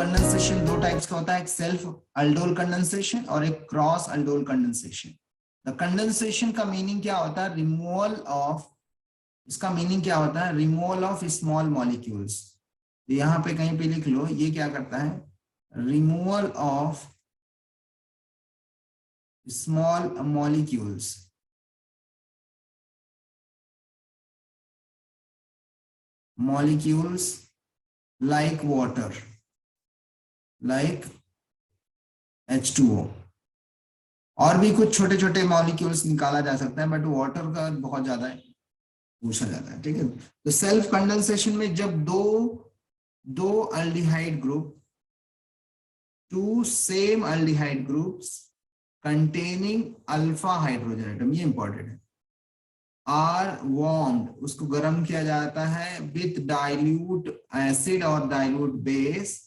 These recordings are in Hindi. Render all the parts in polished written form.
कंडेंसेशन दो टाइप्स का होता है, एक सेल्फ अल्डोल कंडेंसेशन और एक cross aldol condensation. The condensation का मीनिंग क्या होता है? रिमूवल ऑफ, इसका मीनिंग क्या होता है? Removal of small molecules. यहाँ पे कहीं पे लिख लो, ये क्या करता है? Removal of small molecules like water, like H2O। और भी कुछ छोटे छोटे मॉलिक्यूल्स निकाला जा सकता है, बट वाटर का बहुत ज्यादा पूछा जाता है। ठीक है, तो सेल्फ कंडेंसेशन में जब दो aldehyde group, two same aldehyde groups containing alpha hydrogen atom, ये इंपॉर्टेंट है, आर वार्म्ड, उसको गर्म किया जाता है विथ डाइल्यूट एसिड और डाइल्यूट बेस,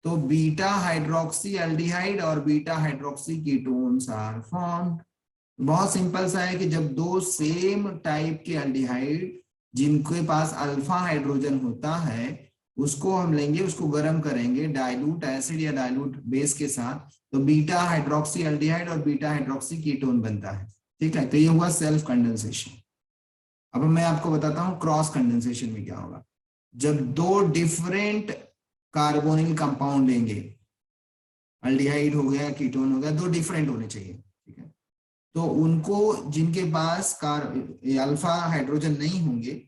तो बीटा हाइड्रोक्सी एल्डिहाइड और beta hydroxy ketones are formed. बहुत सिंपल सा है कि जब दो सेम टाइप के एल्डिहाइड जिनके पास अल्फा हाइड्रोजन होता है, उसको हम लेंगे, उसको गर्म करेंगे डाइल्यूट एसिड या डाइल्यूट बेस के साथ, तो बीटा हाइड्रोक्सी एल्डिहाइड और बीटा हाइड्रोक्सी कीटोन बनता है। ठीक है, तो ये हुआ सेल्फ कंडेंसेशन। अब मैं आपको बताता हूँ क्रॉस कंडेंसेशन में क्या होगा। जब दो डिफरेंट कार्बोनिल कंपाउंड लेंगे, अल्डिहाइड हो गया, कीटोन हो गया, दो डिफरेंट होने चाहिए। ठीक है, तो उनको जिनके पास अल्फा हाइड्रोजन नहीं होंगे,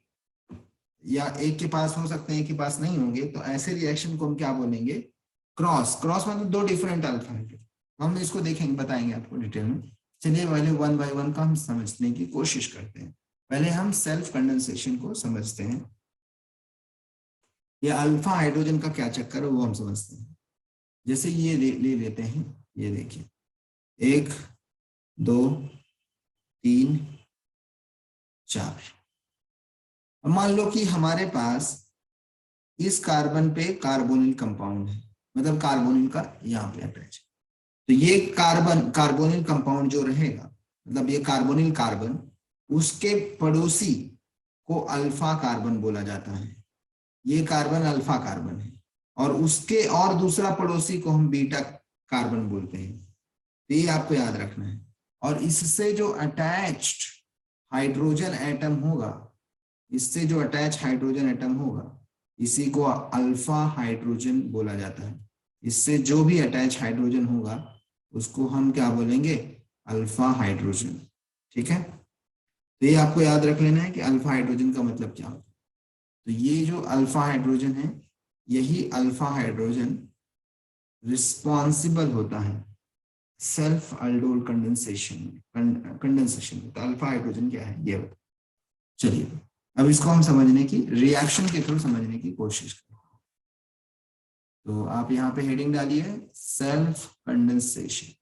या एक के पास हो सकते हैं, एक के पास नहीं होंगे, तो ऐसे रिएक्शन को हम क्या बोलेंगे? क्रॉस। क्रॉस मतलब दो डिफरेंट अल्फा हाइड्रोजन। हम इसको देखेंगे, बताएंगे आपको डिटेल में। चलिए पहले वन बाय वन का हम समझने की कोशिश करते हैं। पहले हम सेल्फ कंडेंसेशन को समझते हैं, ये अल्फा हाइड्रोजन का क्या चक्कर है वो हम समझते हैं। जैसे ये ले लेते हैं, ये देखिए, 1 2 3 4। मान लो कि हमारे पास इस कार्बन पे कार्बोनिल कंपाउंड है, मतलब कार्बोनिल का यहाँ पे अटैच, तो ये कार्बोनिल कंपाउंड जो रहेगा, मतलब ये कार्बोनिल कार्बन, उसके पड़ोसी को अल्फा कार्बन बोला जाता है। ये कार्बन अल्फा कार्बन है, और उसके और दूसरा पड़ोसी को हम बीटा कार्बन बोलते हैं। तो ये आपको याद रखना है। और इससे जो अटैच्ड हाइड्रोजन एटम होगा, इससे जो अटैच हाइड्रोजन एटम होगा, इसी को अल्फा हाइड्रोजन बोला जाता है। इससे जो भी अटैच हाइड्रोजन होगा उसको हम क्या बोलेंगे? Alpha hydrogen. ठीक है, तो ये आपको याद रख लेना है कि अल्फा हाइड्रोजन का मतलब क्या होता है। तो ये जो अल्फा हाइड्रोजन है, यही अल्फा हाइड्रोजन रिस्पॉन्सिबल होता है सेल्फ अल्डोल कंडेंसेशन में। तो अल्फा हाइड्रोजन क्या है ये बता। चलिए अब इसको हम समझने की, रिएक्शन के थ्रू समझने की कोशिश करें। तो आप यहाँ पे हेडिंग डालिए self condensation,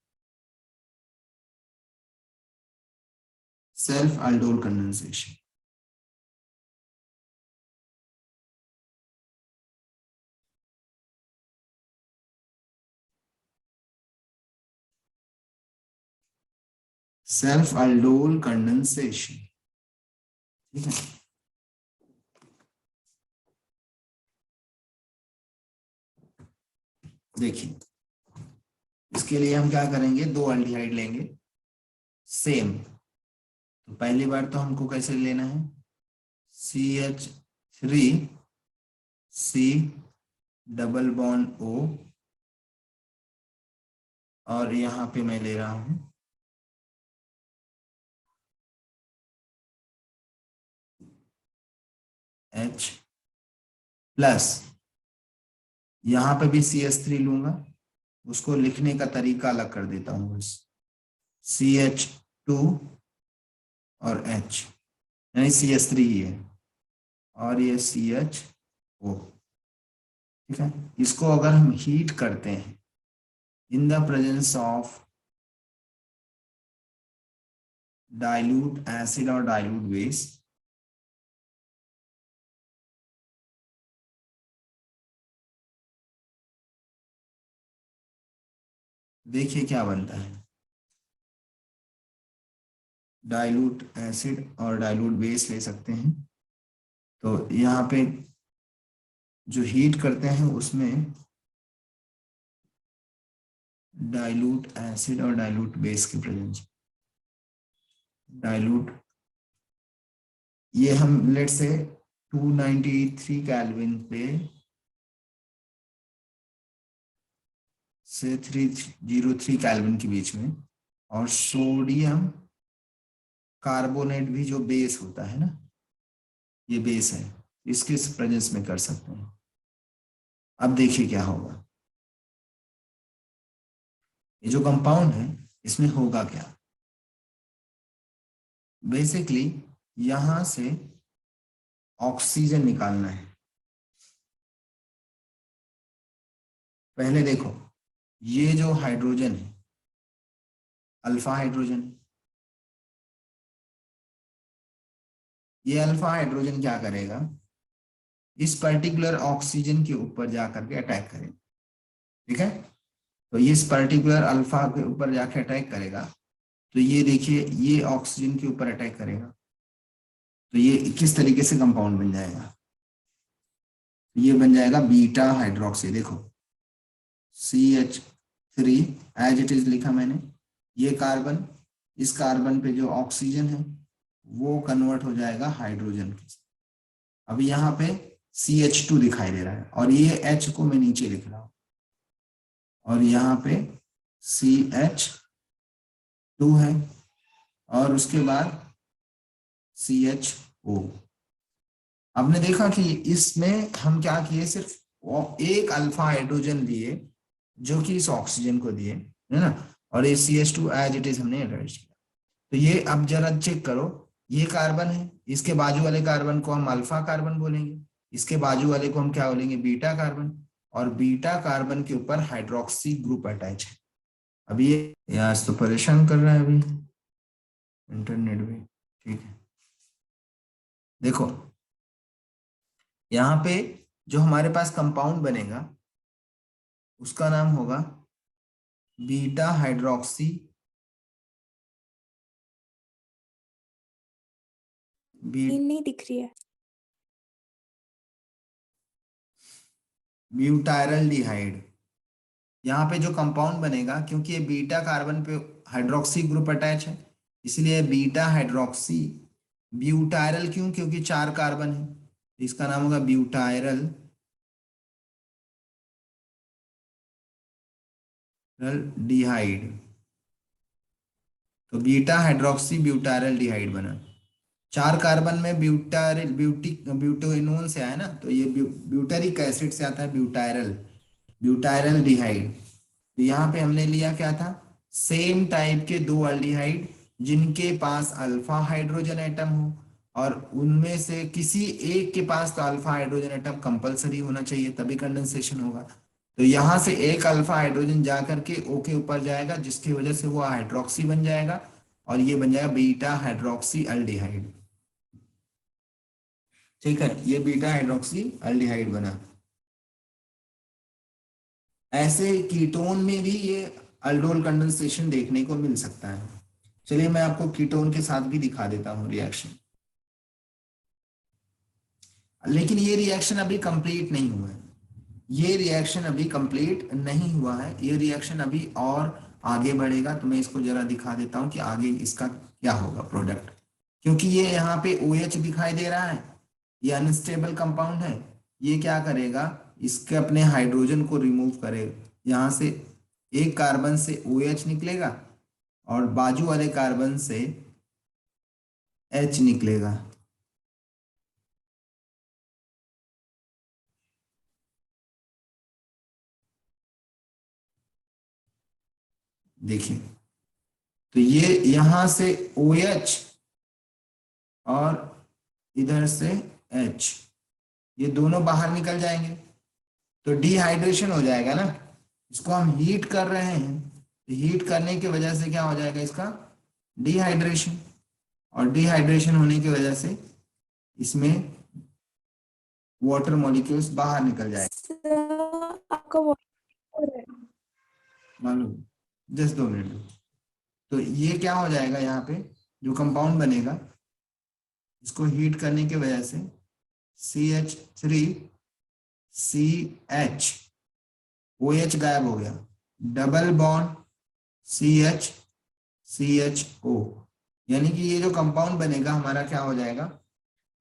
self aldol condensation. Self aldol condensation. ठीक है, देखिए इसके लिए हम क्या करेंगे? दो अल्डिहाइड लेंगे सेम। तो पहली बार तो हमको कैसे लेना है? CH3 C double bond O, और यहाँ पे मैं ले रहा हूं H प्लस, यहाँ पे भी CH3 लूंगा, उसको लिखने का तरीका अलग कर देता हूँ बस, CH2 और H, यानी CH3 ही है, और ये CHO। ठीक है, इसको अगर हम हीट करते हैं in the presence of dilute acid और डाइल्यूट बेस, देखिए क्या बनता है। डाइल्यूट एसिड और डाइल्यूट बेस ले सकते हैं। तो यहाँ पे जो हीट करते हैं उसमें डाइल्यूट एसिड और डाइल्यूट बेस की प्रेजेंस। डाइल्यूट, ये हम लेट से 293 केल्विन पे से 303 केल्विन के बीच में, और सोडियम कार्बोनेट भी जो बेस होता है ना, ये बेस है, इसके प्रेजेंस में कर सकते हैं। अब देखिए क्या होगा, ये जो कंपाउंड है इसमें होगा क्या। बेसिकली यहां से ऑक्सीजन निकालना है। पहले देखो, ये जो हाइड्रोजन है अल्फा हाइड्रोजन, ये अल्फा हाइड्रोजन क्या करेगा, इस पर्टिकुलर ऑक्सीजन के ऊपर जाकर के अटैक करेगा। ठीक है, तो इस पर्टिकुलर अल्फा के ऊपर जाके अटैक करेगा, तो ये देखिए ये ऑक्सीजन के ऊपर अटैक करेगा, तो ये किस तरीके से कंपाउंड बन जाएगा, ये बन जाएगा बीटा हाइड्रोक्सी। देखो CH3 एज इट इज लिखा मैंने, ये कार्बन, इस कार्बन पे जो ऑक्सीजन है वो कन्वर्ट हो जाएगा हाइड्रोजन के। अभी यहाँ पे CH2 दिखाई दे रहा है, और ये H को मैं नीचे लिख रहा हूँ, और यहाँ पे CH2 है, और उसके बाद CHO। आपने देखा कि इसमें हम क्या किए, सिर्फ एक अल्फा हाइड्रोजन लिए जो कि इस ऑक्सीजन को दिए, है ना, और ये CH2 एज इट इज हमने अटैच किया। तो ये अब जरा चेक करो, ये कार्बन है, इसके बाजू वाले कार्बन को हम अल्फा कार्बन बोलेंगे, इसके बाजू वाले को हम क्या बोलेंगे, बीटा कार्बन, और बीटा कार्बन के ऊपर हाइड्रोक्सी ग्रुप अटैच है। अभी ये आज तो परेशान कर रहा है अभी इंटरनेट भी। ठीक है, देखो यहाँ पे जो हमारे पास कंपाउंड बनेगा उसका नाम होगा बीटा हाइड्रोक्सी नहीं दिख रही है, ब्यूटाइरल्डिहाइड। यहाँ पे जो कंपाउंड बनेगा, क्योंकि ये बीटा कार्बन पे हाइड्रोक्सी ग्रुप अटैच है, इसलिए बीटा हाइड्रोक्सी ब्यूटायरल। क्यों, क्योंकि 4 कार्बन है, इसका नाम होगा ब्यूटायरल डिहाइड। तो बीटा हाइड्रोक्सी ब्यूटायरल डिहाइड बना। 4 कार्बन में ब्यूटारिल ब्यूटेनोन से आया ना, तो ये ब्यूटेरिक एसिड से आता है ब्यूटायरल, ब्यूटायरल डिहाइड। तो यहाँ पे हमने लिया क्या था, सेम टाइप के 2 अल्डिहाइड जिनके पास अल्फा हाइड्रोजन एटम हो, और उनमें से किसी एक के पास तो अल्फा हाइड्रोजन एटम कंपलसरी होना चाहिए, तभी कंडेंसेशन होगा। तो यहाँ से एक अल्फा हाइड्रोजन जा करके O के ऊपर जाएगा, जिसकी वजह से वो हाइड्रोक्सी बन जाएगा, और ये बन जाएगा बीटा हाइड्रोक्सी अल्डिहाइड। ठीक है, ये बीटा हाइड्रोक्सी अल्डिहाइड बना। ऐसे कीटोन में भी ये अल्डोल कंडेंसेशन देखने को मिल सकता है। चलिए मैं आपको कीटोन के साथ भी दिखा देता हूं रिएक्शन, लेकिन ये रिएक्शन अभी कंप्लीट नहीं हुआ है, ये रिएक्शन अभी कंप्लीट नहीं हुआ है, ये रिएक्शन अभी और आगे बढ़ेगा। तो मैं इसको जरा दिखा देता हूं कि आगे इसका क्या होगा प्रोडक्ट। क्योंकि ये यहाँ पे OH दिखाई दे रहा है, ये अनस्टेबल कंपाउंड है, ये क्या करेगा, इसके अपने हाइड्रोजन को रिमूव करेगा, यहाँ से एक कार्बन से OH निकलेगा और बाजू वाले कार्बन से H निकलेगा। देखिए, तो ये यहां से OH और इधर से H, ये दोनों बाहर निकल जाएंगे, तो डिहाइड्रेशन हो जाएगा ना। इसको हम हीट कर रहे हैं, हीट करने की वजह से क्या हो जाएगा, इसका डिहाइड्रेशन, और डिहाइड्रेशन होने की वजह से इसमें वाटर मॉलिक्यूल्स बाहर निकल जाएगा। आपका मालूम, जस्ट 2 मिनट। तो ये क्या हो जाएगा, यहाँ पे जो कंपाउंड बनेगा इसको हीट करने की वजह से CH3 CH OH गायब हो गया, डबल बॉन्ड CH यानी कि ये जो कंपाउंड बनेगा हमारा क्या हो जाएगा,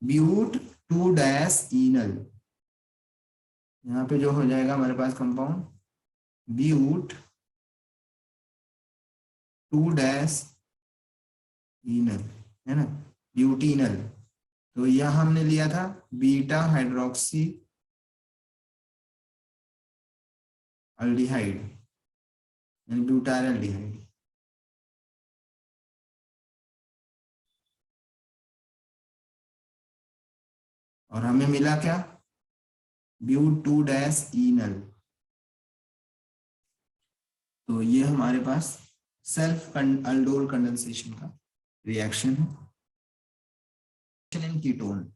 ब्यूट 2 डैश इनल। यहाँ पे जो हो जाएगा हमारे पास कंपाउंड ब्यूट 2 डैश इनल, है ना, ब्यूटीनल। तो यह हमने लिया था बीटा हाइड्रोक्सी अल्डिहाइड यानी ब्यूटाइल अल्डिहाइड। और हमें मिला क्या, ब्यूट 2 डैश इनल। तो ये हमारे पास सेल्फ अल्डोल कंडेंसेशन का रिएक्शन है इन कीटोन,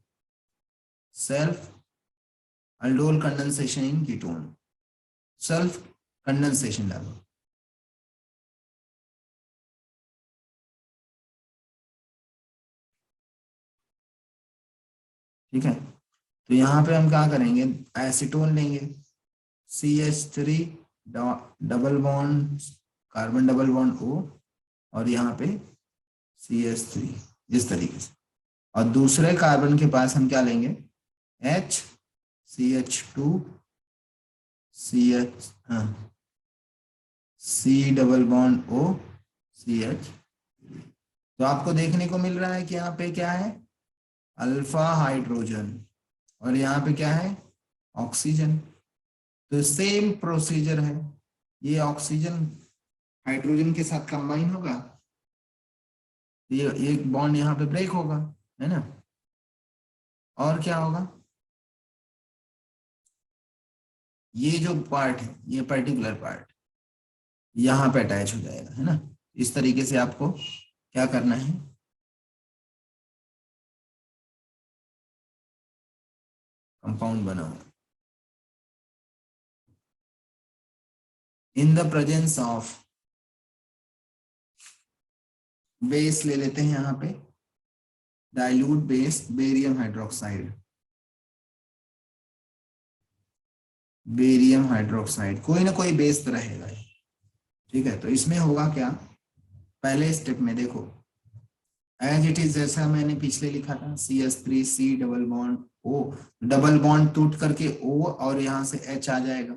सेल्फ अल्डोल कंडेंसेशन इन कीटोन, सेल्फ कंडेंसेशन लेवल। ठीक है, तो यहाँ पे हम क्या करेंगे, एसीटोन लेंगे CH3 double bond carbon double bond O और यहाँ पे CH3 इस तरीके से। और दूसरे कार्बन के पास हम क्या लेंगे, H CH2 CH C double bond O CH। तो आपको देखने को मिल रहा है कि यहाँ पे क्या है, अल्फा हाइड्रोजन और यहाँ पे क्या है, ऑक्सीजन। तो सेम प्रोसीजर है, ये ऑक्सीजन हाइड्रोजन के साथ कंबाइन होगा, ये एक बॉन्ड यहाँ पे ब्रेक होगा, है ना, और क्या होगा, ये जो पार्ट है, ये पर्टिकुलर पार्ट यहाँ पे अटैच हो जाएगा, है ना। इस तरीके से आपको क्या करना है, कंपाउंड बनाओ in the presence of base ले लेते हैं यहाँ पे, dilute base barium hydroxide, barium hydroxide कोई ना कोई बेस तो रहेगा। ठीक है, तो इसमें होगा क्या, पहले स्टेप में देखो एज इट इज जैसा मैंने पिछले लिखा था CH3 C double bond O, double bond टूट करके O और यहाँ से H आ जाएगा,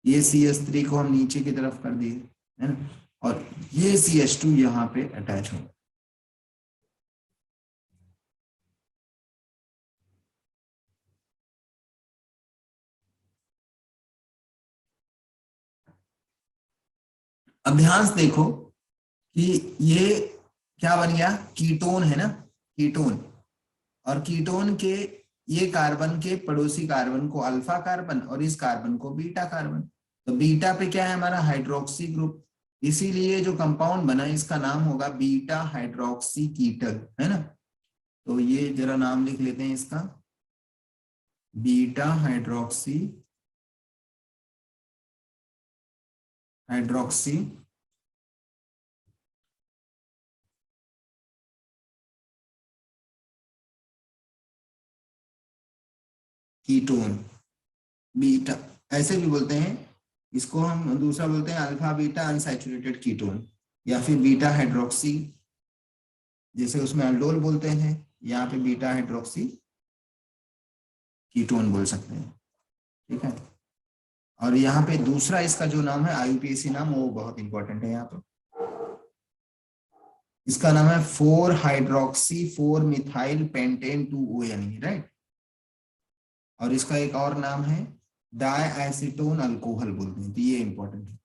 ये CH3 को हम नीचे की तरफ कर दिए, है ना, और ये CH2 यहाँ पे अटैच होगा। अब ध्यान से देखो कि ये क्या बन गया, कीटोन है ना, कीटोन, और कीटोन के ये कार्बन के पड़ोसी कार्बन को अल्फा कार्बन और इस कार्बन को बीटा कार्बन। तो बीटा पे क्या है हमारा हाइड्रोक्सी ग्रुप, इसीलिए जो कंपाउंड बना इसका नाम होगा बीटा हाइड्रोक्सी कीटल, है ना। तो ये जरा नाम लिख लेते हैं इसका, बीटा हाइड्रोक्सी कीटोन, बीटा ऐसे भी बोलते हैं इसको, हम दूसरा बोलते हैं अल्फा बीटा अनसैचुरेटेड कीटोन, या फिर बीटा हाइड्रोक्सी, जैसे उसमें अल्डोल बोलते हैं, यहाँ पे बीटा हाइड्रोक्सी कीटोन बोल सकते हैं। ठीक है, और यहाँ पे दूसरा इसका जो नाम है IUPAC नाम, वो बहुत इंपॉर्टेंट है यहाँ पे, इसका नाम है 4 hydroxy 4 methyl pentane 2 ONE, right. और इसका एक और नाम है डायएसीटोन अल्कोहल बोलते हैं, तो ये इंपॉर्टेंट है,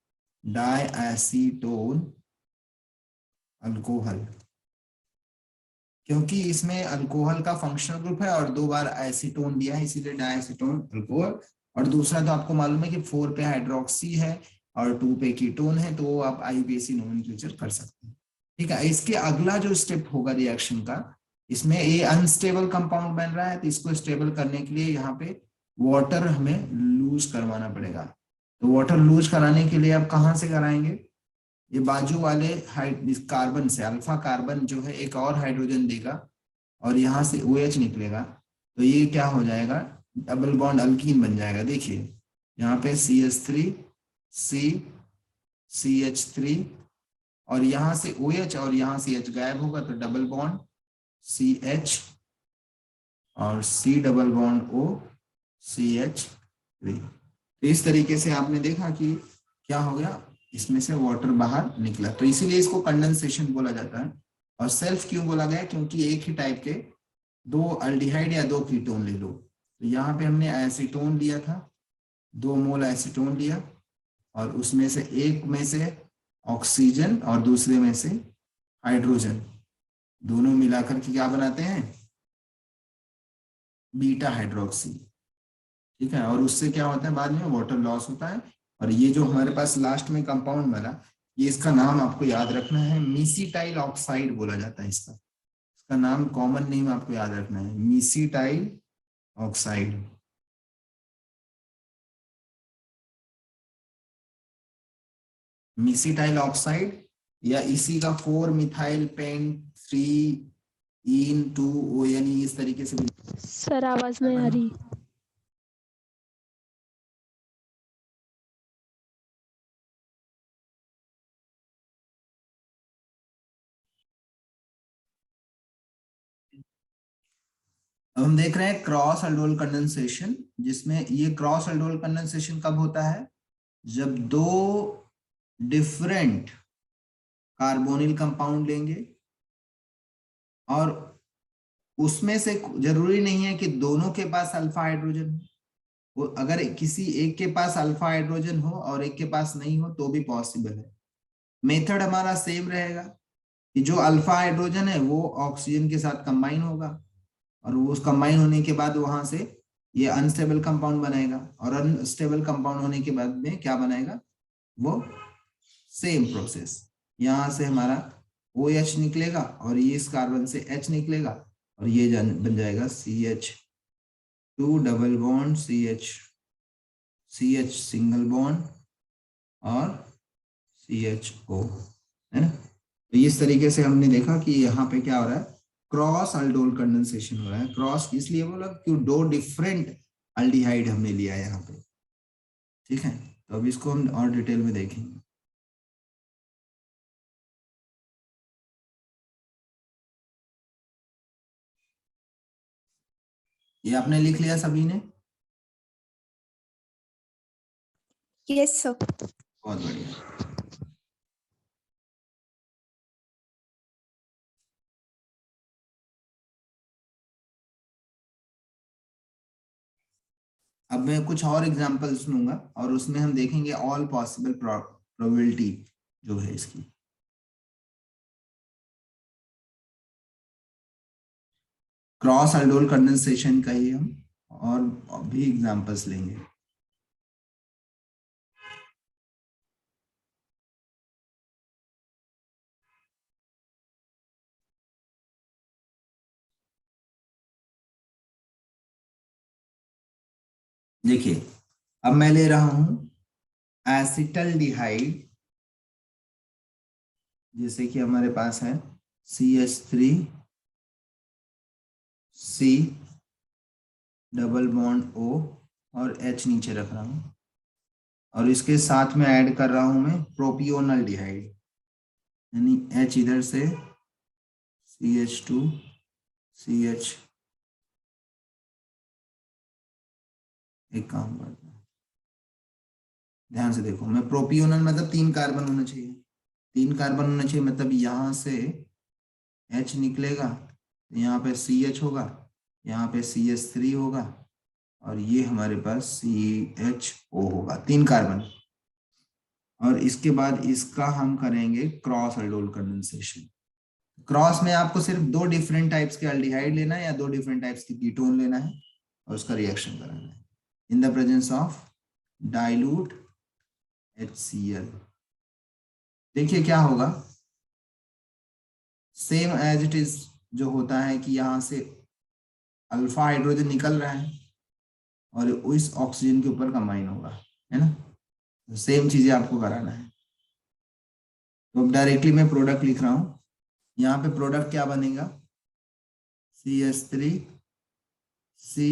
डायएसीटोन अल्कोहल, क्योंकि इसमें अल्कोहल का फंक्शनल ग्रुप है और 2 बार एसीटोन दिया है, इसीलिए डायएसीटोन अल्कोहल। और दूसरा तो आपको मालूम है कि 4 पे हाइड्रोक्सी है और 2 पे कीटोन है, तो आप IUPAC नोमेनक्लेचर कर सकते हैं। ठीक है, इसके अगला जो स्टेप होगा रिएक्शन का, इसमें ये अनस्टेबल कंपाउंड बन रहा है, तो इसको स्टेबल करने के लिए यहाँ पे वाटर हमें लूज करवाना पड़ेगा। तो वाटर लूज कराने के लिए आप कहाँ से कराएंगे, ये बाजू वाले कार्बन से अल्फा कार्बन जो है एक और हाइड्रोजन देगा और यहाँ से OH निकलेगा, तो ये क्या हो जाएगा, डबल बॉन्ड अल्कीन बन जाएगा। देखिए यहाँ पे CH3 C CH3, और यहाँ से OH और यहाँ से H गायब होगा तो डबल बॉन्ड CH और C double bond O CH3। तो इस तरीके से आपने देखा कि क्या हो गया, इसमें से वाटर बाहर निकला, तो इसीलिए इसको कंडेंसेशन बोला जाता है। और सेल्फ क्यों बोला गया, क्योंकि एक ही टाइप के दो अल्डिहाइड या दो कीटोन ले लो। तो यहाँ पे हमने एसीटोन लिया था, 2 मोल एसीटोन लिया, और उसमें से एक में से ऑक्सीजन और दूसरे में से हाइड्रोजन, दोनों मिलाकर के क्या बनाते हैं, बीटा हाइड्रोक्सी। ठीक है, और उससे क्या होता है, बाद में वाटर लॉस होता है। और ये जो हमारे पास लास्ट में कंपाउंड बना, ये इसका नाम आपको याद रखना है, मीसिटाइल ऑक्साइड बोला जाता है इसका। इसका नाम, कॉमन नेम आपको याद रखना है, मीसिटाइल ऑक्साइड। मीसिटाइल ऑक्साइड, या इसी का 4 मिथाइल पेंट 3 इन 2 ONE, इस तरीके से भी। सर आवाज नहीं आ रही। अब हम देख रहे हैं क्रॉस अल्डोल कंडेंसेशन, जिसमें ये क्रॉस अल्डोल कंडेंसेशन कब होता है, जब दो डिफरेंट कार्बोनिल कंपाउंड लेंगे, और उसमें से जरूरी नहीं है कि दोनों के पास अल्फा हाइड्रोजन हो, वो अगर किसी एक के पास अल्फा हाइड्रोजन हो और एक के पास नहीं हो तो भी पॉसिबल है। मेथड हमारा सेम रहेगा कि जो अल्फा हाइड्रोजन है वो ऑक्सीजन के साथ कंबाइन होगा, और वो उस कंबाइन होने के बाद वहां से ये अनस्टेबल कंपाउंड बनेगा, और अनस्टेबल कंपाउंड होने के बाद में क्या बनाएगा, वो सेम प्रोसेस, यहाँ से हमारा OH निकलेगा और ये इस कार्बन से H निकलेगा, और ये बन जाएगा CH2 double bond CH single bond और CHO, है ना। तो इस तरीके से हमने देखा कि यहाँ पे क्या हो रहा है, क्रॉस अल्डोल कंडेंसेशन हो रहा है। क्रॉस इसलिए बोला कि दो डिफरेंट अल्डिहाइड हमने लिया है यहाँ पे। ठीक है, तो अब इसको हम और डिटेल में देखेंगे। ये आपने लिख लिया सभी ने? Yes sir. बहुत बढ़िया। अब मैं कुछ और एग्जांपल्स लूंगा और उसमें हम देखेंगे ऑल पॉसिबल प्रोबेबिलिटी जो है इसकी। क्रॉस अल्डोल कंडेंसेशन का ही हम और भी एग्जांपल्स लेंगे। देखिए, अब मैं ले रहा हूं एसिटल्डिहाइड, जैसे कि हमारे पास है CH3 C double bond O और H नीचे रख रहा हूं, और इसके साथ में ऐड कर रहा हूं मैं प्रोपियोनल्डिहाइड, यानी H इधर से CH2 CH, एक काम करता हूं, ध्यान से देखो, मैं प्रोपियोनल मतलब 3 कार्बन होना चाहिए, 3 कार्बन होना चाहिए, मतलब यहाँ से H निकलेगा, यहाँ पे CH होगा, यहाँ पे CH3 होगा, और ये हमारे पास CHO होगा, 3 कार्बन। और इसके बाद इसका हम करेंगे क्रॉस अल्डोल कंडेंसेशन। क्रॉस में आपको सिर्फ 2 डिफरेंट टाइप्स के अल्डिहाइड लेना है या 2 डिफरेंट टाइप्स के कीटोन लेना है और उसका रिएक्शन कराना है in the presence of dilute HCl। देखिए क्या होगा, सेम एज इट इज जो होता है कि यहाँ से अल्फा हाइड्रोजन निकल रहा है और इस ऑक्सीजन के ऊपर कंबाइन होगा, है ना। तो सेम चीजें आपको कराना है। तो अब डायरेक्टली मैं प्रोडक्ट लिख रहा हूं, यहाँ पे प्रोडक्ट क्या बनेगा, CH3 C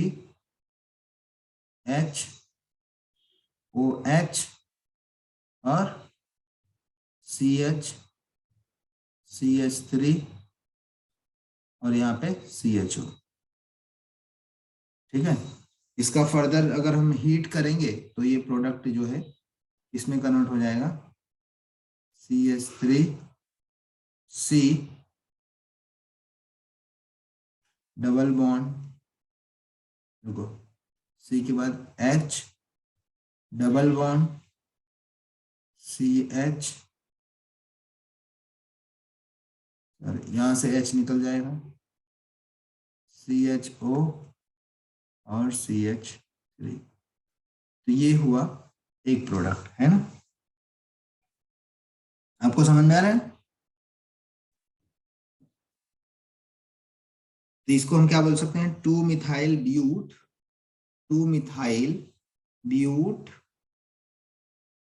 H OH और CH3 और यहाँ पे CHO। ठीक है, इसका फर्दर अगर हम हीट करेंगे तो ये प्रोडक्ट जो है इसमें कन्वर्ट हो जाएगा, CH3C डबल बॉन्ड, देखो C के बाद H डबल बॉन्ड CH, और यहाँ से H निकल जाएगा, CHO और CH3। तो ये हुआ एक प्रोडक्ट, है ना? आपको समझ में आ रहा है? तो इसको हम क्या बोल सकते हैं, 2-मिथाइल ब्यूट, 2-मिथाइल ब्यूट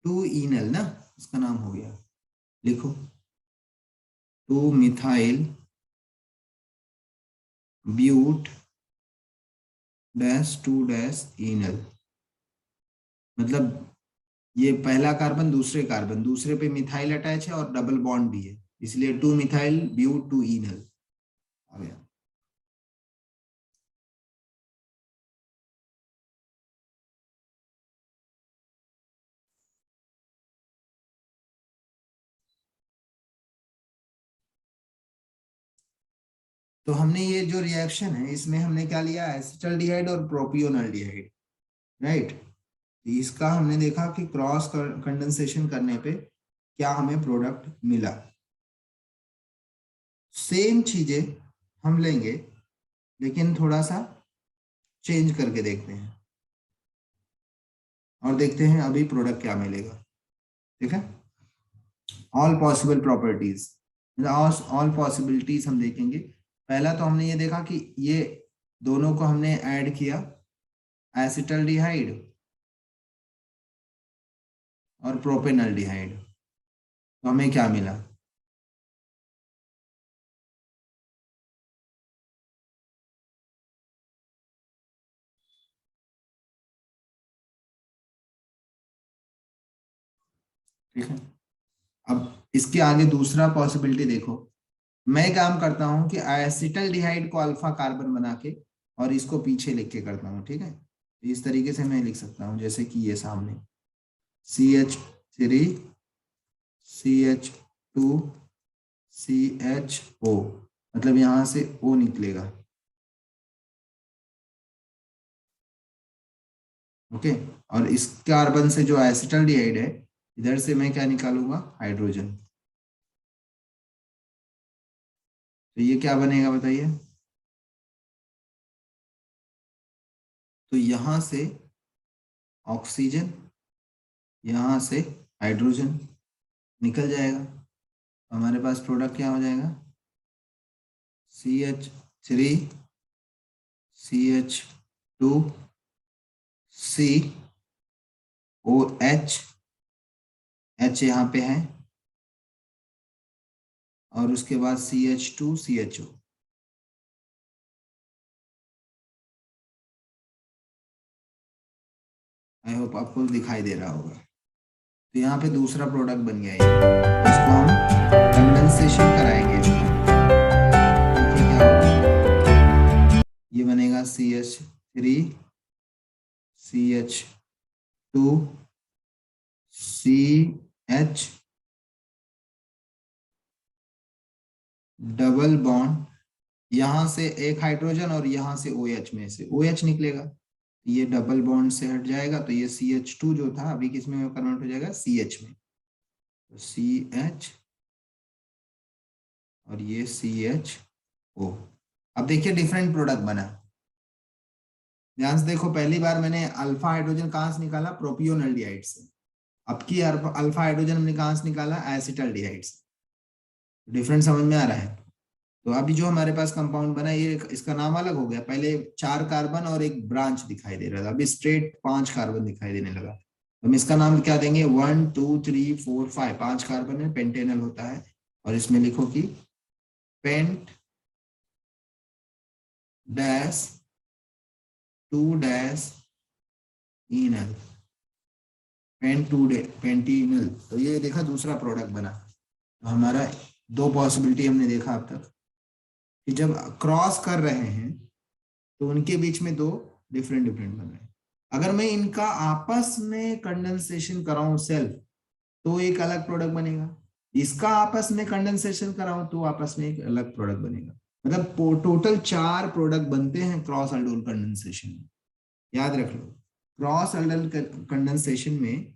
2-इनल ना, इसका नाम हो गया। लिखो 2-मिथाइल ब्यूट डैश 2-इनल, मतलब ये पहला कार्बन दूसरे पे मिथाइल अटैच है और डबल बॉन्ड भी है, इसलिए 2-मिथाइल ब्यूट 2-इनल आ गया। तो हमने ये जो रिएक्शन है इसमें हमने क्या लिया, एसिटल्डिहाइड और प्रोपियोनल्डिहाइड, राइट। इसका हमने देखा कि क्रॉस कंडेंसेशन करने पे क्या हमें प्रोडक्ट मिला। सेम चीजें हम लेंगे लेकिन थोड़ा सा चेंज करके देखते हैं और देखते हैं अभी प्रोडक्ट क्या मिलेगा। ठीक है, all possible properties, all possibilities हम देखेंगे। पहला तो हमने ये देखा कि ये दोनों को हमने ऐड किया, एसिटल्डिहाइड और प्रोपेनल्डिहाइड, तो हमें क्या मिला, ठीक है। अब इसके आगे दूसरा पॉसिबिलिटी देखो, मैं काम करता हूं कि एसिटल्डिहाइड को अल्फा कार्बन बना के और इसको पीछे लिख के करता हूं, ठीक है। तो इस तरीके से मैं लिख सकता हूं जैसे कि ये सामने CH3 CH2 CHO, मतलब यहां से O निकलेगा, ओके। और इस कार्बन से जो एसिटल्डिहाइड है इधर से मैं क्या निकालूंगा, हाइड्रोजन। तो ये क्या बनेगा बताइए, तो यहां से ऑक्सीजन, यहां से हाइड्रोजन निकल जाएगा, तो हमारे पास प्रोडक्ट क्या हो जाएगा, CH3 CH2 COH, H यहाँ पे है, और उसके बाद CH2 CHO। आई होप आपको दिखाई दे रहा होगा। तो यहाँ पे दूसरा प्रोडक्ट बन गया है, इसको हम कंडेंसेशन कराएंगे इसको। देखिए क्या होगा, ये बनेगा CH3 CH2 CH double bond, यहां से एक हाइड्रोजन और यहां से OH में से OH निकलेगा, ये डबल बॉन्ड से हट जाएगा, तो ये CH2 जो था अभी किस में कन्वर्ट हो जाएगा, CH में, तो CH और ये CHO। अब देखिए डिफरेंट प्रोडक्ट बना, ध्यान से देखो, पहली बार मैंने अल्फा हाइड्रोजन कहां से निकाला, प्रोपियोनल्डिहाइड से। अब की अल्फा हाइड्रोजन हमने कहां से निकाला, एसिटल्डिहाइड से। डिफरेंट समझ में आ रहा है। तो अभी जो हमारे पास कंपाउंड बना ये इसका नाम अलग हो गया, पहले 4 कार्बन और एक ब्रांच दिखाई दे रहा था, अभी स्ट्रेट 5 कार्बन दिखाई देने लगा। हम इसका नाम क्या देंगे, 1 2 3 4 5, 5 कार्बन है, पेंटेनल होता है। और इसमें लिखो कि पेंट डैश 2 इनल, पेंटीनल। तो ये देखा दूसरा प्रोडक्ट बना। तो हमारा दो पॉसिबिलिटी हमने देखा अब तक कि जब क्रॉस कर रहे हैं तो उनके बीच में दो डिफरेंट डिफरेंट बन रहे हैं। अगर मैं इनका आपस में कंडेंसेशन कराऊं सेल्फ, तो एक अलग प्रोडक्ट बनेगा। इसका आपस में कंडेंसेशन कराऊं तो आपस में एक अलग प्रोडक्ट बनेगा। मतलब टोटल 4 प्रोडक्ट बनते हैं क्रॉस अल्डोल कंडेंसेशन में। याद रख लो, क्रॉस अल्डोल कंडेंसेशन में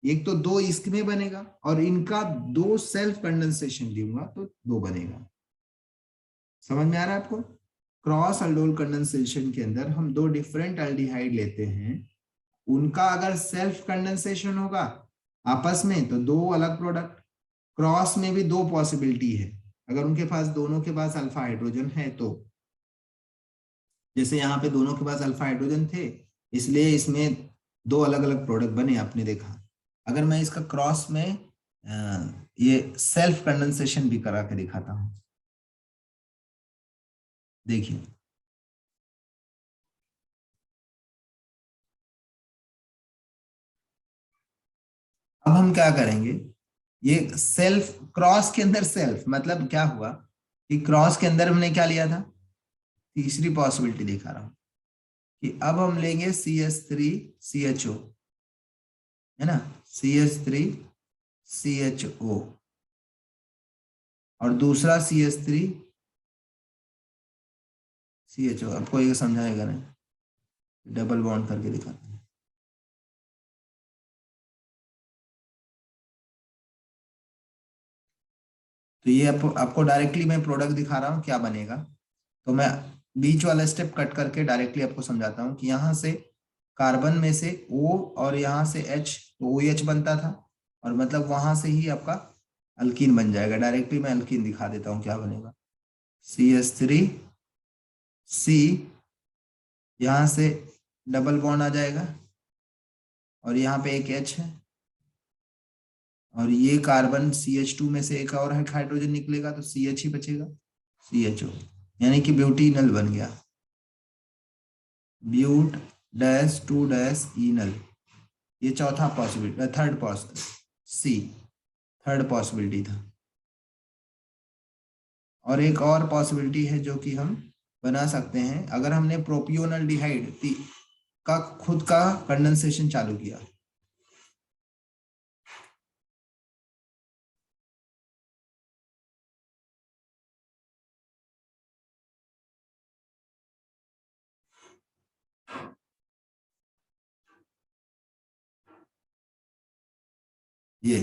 एक तो दो इसमें बनेगा और इनका दो सेल्फ कंडेंसेशन दूंगा तो दो बनेगा। समझ में आ रहा है आपको? क्रॉस अल्डोल कंडेंसेशन के अंदर हम दो डिफरेंट एल्डिहाइड लेते हैं, उनका अगर सेल्फ कंडेंसेशन होगा आपस में तो दो अलग प्रोडक्ट। क्रॉस में भी दो पॉसिबिलिटी है, अगर उनके पास दोनों के पास अल्फा हाइड्रोजन है तो, जैसे यहाँ पे दोनों के पास अल्फा हाइड्रोजन थे इसलिए इसमें दो अलग अलग प्रोडक्ट बने, आपने देखा। अगर मैं इसका क्रॉस में ये सेल्फ कंडेंसेशन भी करा के दिखाता हूं, देखिए। अब हम क्या करेंगे, ये सेल्फ क्रॉस के अंदर सेल्फ मतलब क्या हुआ कि क्रॉस के अंदर हमने क्या लिया था, तीसरी पॉसिबिलिटी दिखा रहा हूं कि अब हम लेंगे CH3CHO, है ना, CH3CHO और दूसरा CH3CHO। आपको ये समझाएगा ना, डबल बॉन्ड करके दिखाते हैं। तो ये आपको डायरेक्टली मैं प्रोडक्ट दिखा रहा हूँ क्या बनेगा। तो मैं बीच वाला स्टेप कट करके डायरेक्टली आपको समझाता हूँ कि यहाँ से कार्बन में से O और यहाँ से H, तो OH बनता था और मतलब वहां से ही आपका अल्कीन बन जाएगा। डायरेक्टली मैं अल्कीन दिखा देता हूँ क्या बनेगा। CH3C, यहाँ से डबल बॉन्ड आ जाएगा और यहाँ पे एक H है और ये कार्बन CH2 में से एक और हाइड्रोजन निकलेगा तो CH ही बचेगा, CHO, यानी कि ब्यूटीनल बन गया, ब्यूट डैश 2 डैश इनल। ये चौथा पॉसिबिलिटी, थर्ड पॉसिबिलिटी था। और एक और पॉसिबिलिटी है जो कि हम बना सकते हैं, अगर हमने प्रोपियोनल्डिहाइड का खुद का कंडेंसेशन चालू किया। ये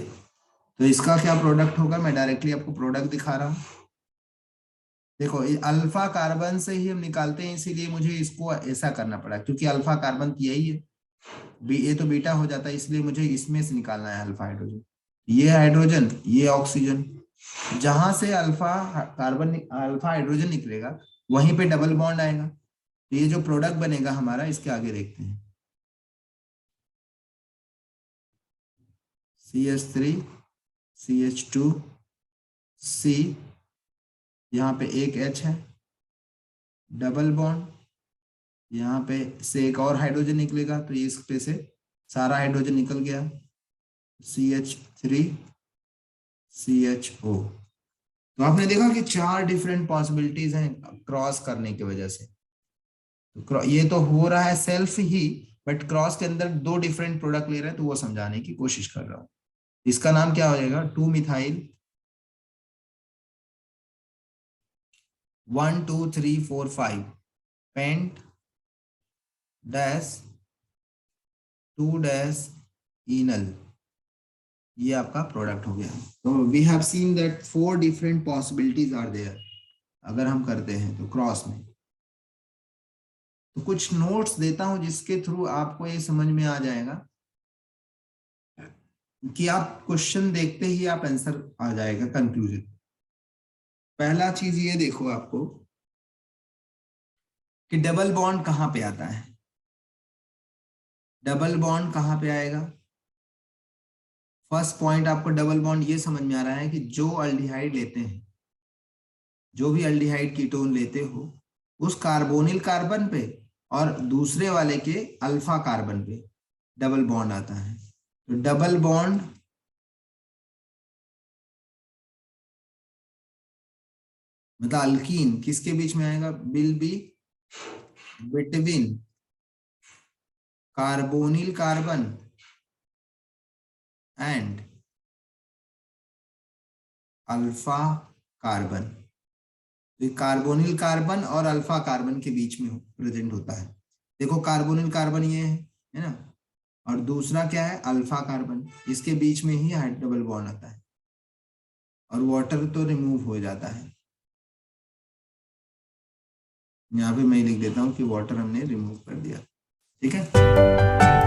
तो इसका क्या प्रोडक्ट होगा, मैं डायरेक्टली आपको प्रोडक्ट दिखा रहा हूं। देखो ये अल्फा कार्बन से ही हम निकालते हैं, इसीलिए मुझे इसको ऐसा करना पड़ा क्योंकि अल्फा कार्बन तो यही है, ये तो बीटा हो जाता है, इसलिए मुझे इसमें से निकालना है अल्फा हाइड्रोजन। ये हाइड्रोजन, ये ऑक्सीजन, जहां से अल्फा कार्बन अल्फा हाइड्रोजन निकलेगा वहीं पे डबल बॉन्ड आएगा। तो ये जो प्रोडक्ट बनेगा हमारा, इसके आगे देखते हैं। CH3CH2C, यहाँ पे एक H है, डबल बॉन्ड, यहाँ पे से एक और हाइड्रोजन निकलेगा तो ये इस पे से सारा हाइड्रोजन निकल गया, CH3CHO। तो आपने देखा कि 4 डिफरेंट पॉसिबिलिटीज हैं क्रॉस करने की वजह से। तो ये तो हो रहा है सेल्फ ही, बट क्रॉस के अंदर दो डिफरेंट प्रोडक्ट ले रहे हैं, तो वो समझाने की कोशिश कर रहा हूँ। इसका नाम क्या हो जाएगा, two methyl 1 2 3 4 5 pent dash 2 dash enal. ये आपका प्रोडक्ट हो गया। तो we have seen that 4 different possibilities are there अगर हम करते हैं तो क्रॉस में। तो कुछ नोट्स देता हूं जिसके थ्रू आपको ये समझ में आ जाएगा कि आप क्वेश्चन देखते ही आप आंसर आ जाएगा कंक्लूजन। पहला चीज ये देखो आपको कि डबल बॉन्ड कहां पे आता है। डबल बॉन्ड कहां पे आएगा, फर्स्ट पॉइंट आपको डबल बॉन्ड ये समझ में आ रहा है कि जो अल्डिहाइड लेते हैं, जो भी अल्डिहाइड कीटोन लेते हो, उस कार्बोनिल कार्बन पे और दूसरे वाले के अल्फा कार्बन पे डबल बॉन्ड आता है। तो डबल बॉन्ड मतलब अल्कीन किसके बीच में आएगा, will be between carbonyl carbon and alpha carbon. तो कार्बोनिल कार्बन और अल्फा कार्बन के बीच में प्रेजेंट होता है। देखो कार्बोनिल कार्बन ये है ना, और दूसरा क्या है, अल्फा कार्बन, इसके बीच में ही डबल बॉन्ड आता है और वाटर तो रिमूव हो जाता है। यहाँ पे मैं लिख देता हूँ कि वाटर हमने रिमूव कर दिया, ठीक है।